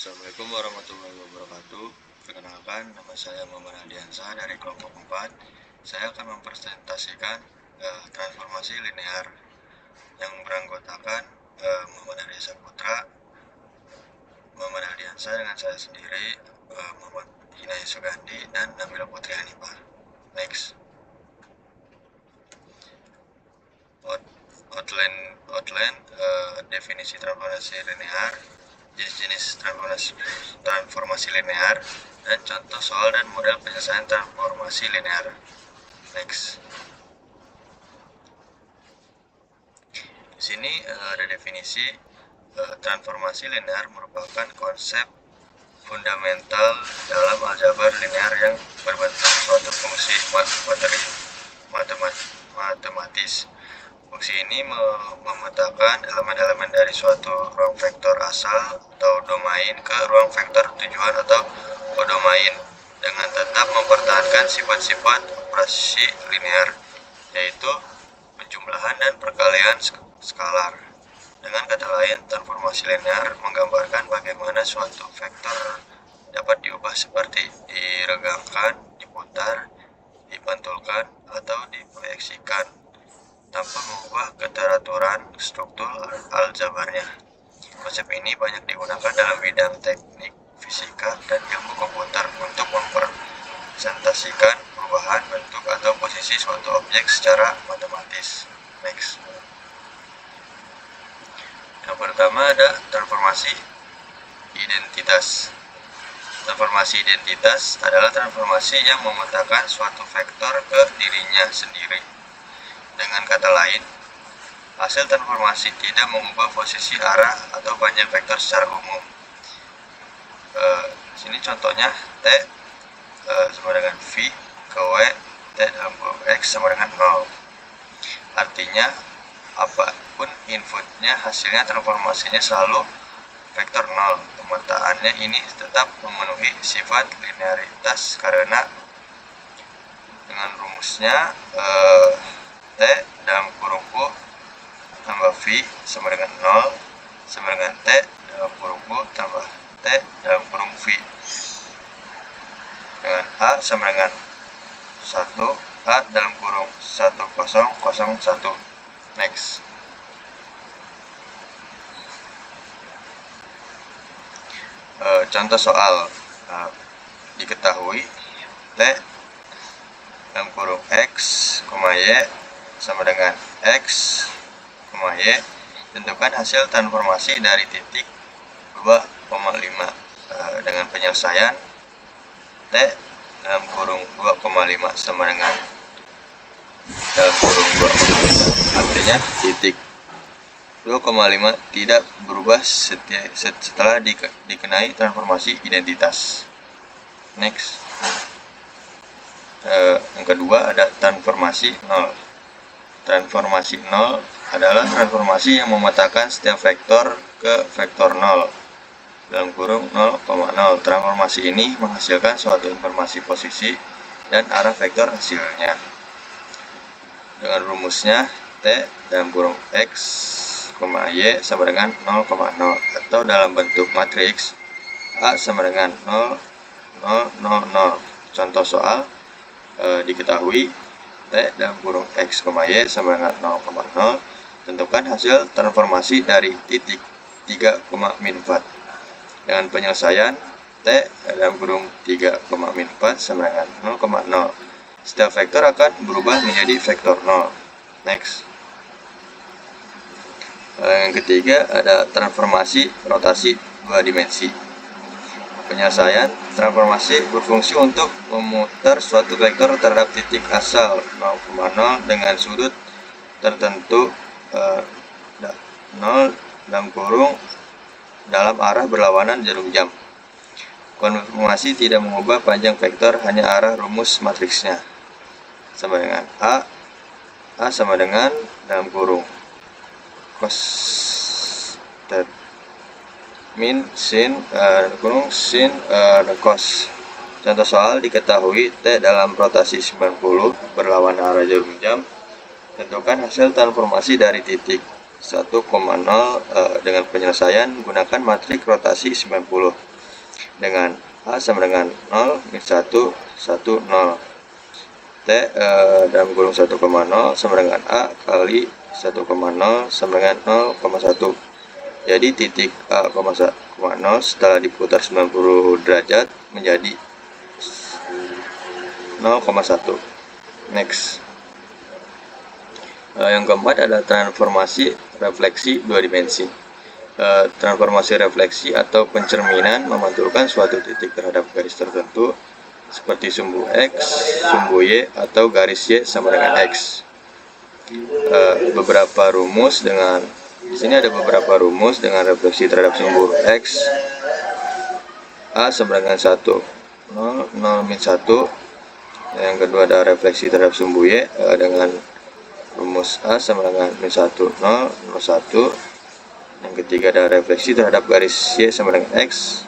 Assalamualaikum warahmatullahi wabarakatuh. Perkenalkan, nama saya Muhammad Aldiansa dari kelompok 4. Saya akan mempresentasikan transformasi linear yang beranggotakan Muhammad Aldiansa Putra, Muhammad Aldiansa dengan saya sendiri, Muhammad Hinaya Sugandi, dan Nabila Putri Hanifah. Next. Outline definisi transformasi linear, jenis-jenis transformasi linear, dan contoh soal dan model penyelesaian transformasi linear. Next. Di sini ada definisi transformasi linear merupakan konsep fundamental dalam aljabar linear yang berbentuk suatu fungsi matematis. Fungsi ini memetakan elemen-elemen dari suatu ruang vektor asal atau domain ke ruang vektor tujuan atau kodomain dengan tetap mempertahankan sifat-sifat operasi linear, yaitu penjumlahan dan perkalian skalar. Dengan kata lain, transformasi linear menggambarkan bagaimana suatu vektor dapat diubah seperti diregangkan, diputar, dipantulkan, atau diproyeksikan tanpa mengubah keteraturan struktur aljabarnya. Konsep ini banyak digunakan dalam bidang teknik fisika dan ilmu komputer untuk mempresentasikan perubahan bentuk atau posisi suatu objek secara matematis. Next. Yang pertama ada transformasi identitas. Transformasi identitas adalah transformasi yang memetakan suatu vektor ke dirinya sendiri. Dengan kata lain, hasil transformasi tidak mengubah posisi arah atau panjang vektor secara umum. Sini contohnya T sama dengan V ke W, T dalam kurung X sama dengan 0. Artinya, apapun inputnya, hasilnya transformasinya selalu vektor 0. Pemetaannya ini tetap memenuhi sifat linearitas karena dengan rumusnya T dalam kurung U tambah V sama dengan 0 sama dengan T dalam kurung U tambah T dalam kurung V dengan A sama dengan 1 A dalam kurung 1001. Next. Contoh soal, diketahui T dalam kurung X, Y sama dengan X, Y. Tentukan hasil transformasi dari titik 2,5 dengan penyelesaian T dalam kurung 2,5 sama dengan dalam kurung 2,5. Artinya titik 2,5 tidak berubah setelah dikenai transformasi identitas. Next. Yang kedua ada transformasi 0. Transformasi 0 adalah transformasi yang memetakan setiap vektor ke vektor 0 dalam kurung 0,0. Transformasi ini menghasilkan suatu informasi posisi dan arah vektor hasilnya. Dengan rumusnya T dalam kurung X, Y sama dengan 0,0 atau dalam bentuk matriks A sama dengan 0, 0, 0, 0. Contoh soal, diketahui T dalam kurung X, Y sama dengan 0,0. Tentukan hasil transformasi dari titik 3,4 dengan penyelesaian T dalam kurung 3,4 sama dengan 0,0. Setiap vektor akan berubah menjadi vektor 0. Next. Yang ketiga ada transformasi rotasi 2 dimensi. Penyelesaian transformasi berfungsi untuk memutar suatu vektor terhadap titik asal 0,0 dengan sudut tertentu 0 dalam kurung dalam arah berlawanan jarum jam. Konfirmasi tidak mengubah panjang vektor, hanya arah rumus matriksnya. Sama dengan A sama dengan dalam kurung cos min sin kurung sin cos. Contoh soal, diketahui T dalam rotasi 90 berlawan arah jarum jam. Tentukan hasil transformasi dari titik 1,0 dengan penyelesaian gunakan matriks rotasi 90. dengan A sama dengan 0, min 1, 1, 0. T dalam kurung 1,0 sama dengan A kali 1,0 sama dengan 0,1. Jadi titik A, 0 setelah diputar 90 derajat menjadi 0,1. Next. Yang keempat adalah transformasi refleksi dua dimensi. Transformasi refleksi atau pencerminan memantulkan suatu titik terhadap garis tertentu seperti sumbu X, sumbu Y, atau garis Y sama dengan X. Di sini ada beberapa rumus dengan refleksi terhadap sumbu X. A sama dengan 1, 0, 0, min 1. Yang kedua ada refleksi terhadap sumbu Y dengan rumus A sama dengan min 1, 0, 0, 1. Yang ketiga ada refleksi terhadap garis Y sama dengan X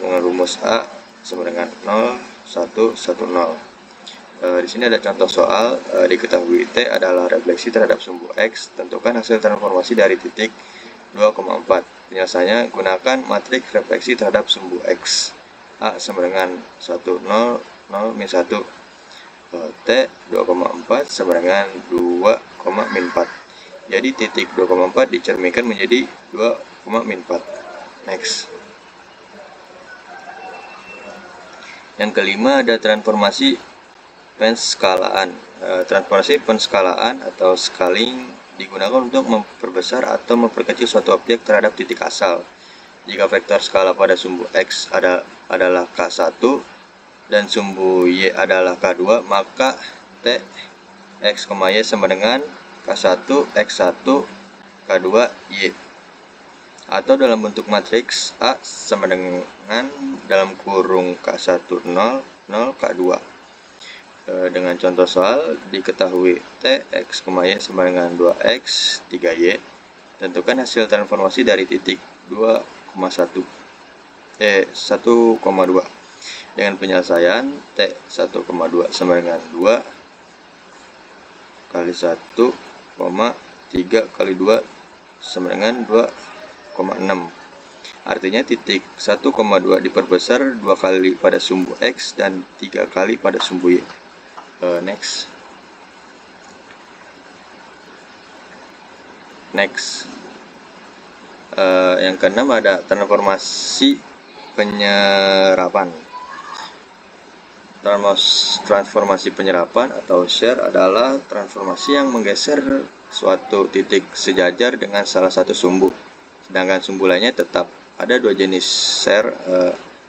dengan rumus A sama dengan 0, 1, 1, 0. Di sini ada contoh soal. Diketahui T adalah refleksi terhadap sumbu X. Tentukan hasil transformasi dari titik 2,4. Penyelesaiannya gunakan matriks refleksi terhadap sumbu X. A sama dengan 1, 0, 0, min 1. T 2,4 sama dengan 2, min 4. Jadi titik 2,4 dicerminkan menjadi 2, min 4. Next. Yang kelima ada transformasi penskalaan. Transformasi penskalaan atau scaling digunakan untuk memperbesar atau memperkecil suatu objek terhadap titik asal. Jika vektor skala pada sumbu X adalah K1 dan sumbu Y adalah K2, maka T X, Y sama dengan K1, X1, K2, Y. Atau dalam bentuk matriks A sama dengan dalam kurung K1, 0, 0, K2. Dengan contoh soal, diketahui T, X, Y sama dengan 2X, 3Y. Tentukan hasil transformasi dari titik 1,2. Dengan penyelesaian T 1,2 sama dengan 2 kali 1, 3 kali 2 sama dengan 2,6. Artinya titik 1,2 diperbesar 2 kali pada sumbu X dan 3 kali pada sumbu Y. Next. Yang keenam ada transformasi penyerapan. Transformasi penyerapan atau shear adalah transformasi yang menggeser suatu titik sejajar dengan salah satu sumbu, sedangkan sumbu lainnya tetap. Ada dua jenis shear.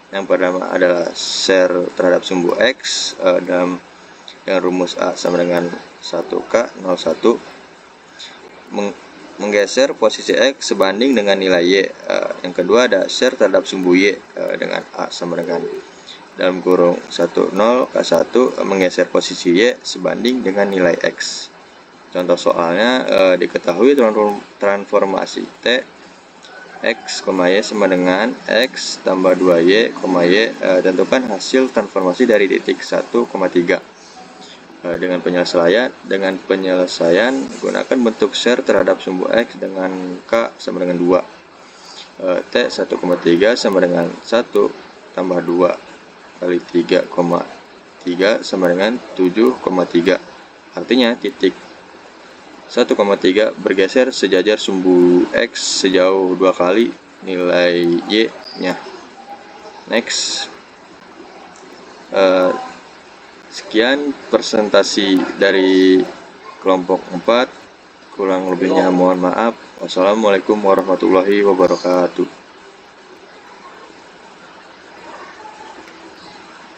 Yang pertama adalah shear terhadap sumbu X dengan rumus A sama dengan 1K 01, menggeser posisi X sebanding dengan nilai Y. Yang kedua ada shear terhadap sumbu Y dengan A sama dengan dalam kurung 10 K1, menggeser posisi Y sebanding dengan nilai X. Contoh soalnya, diketahui transformasi T X, Y sama dengan X tambah 2Y, Y. Tentukan hasil transformasi dari titik 1,3. Dengan penyelesaian gunakan bentuk shear terhadap sumbu X dengan K sama dengan 2. T 1,3 sama dengan 1 tambah 2 kali 3,3 sama dengan 7,3. Artinya titik 1,3 bergeser sejajar sumbu X sejauh 2 kali nilai Y nya. Next. Sekian presentasi dari kelompok 4. Kurang lebihnya mohon maaf. Wassalamualaikum warahmatullahi wabarakatuh.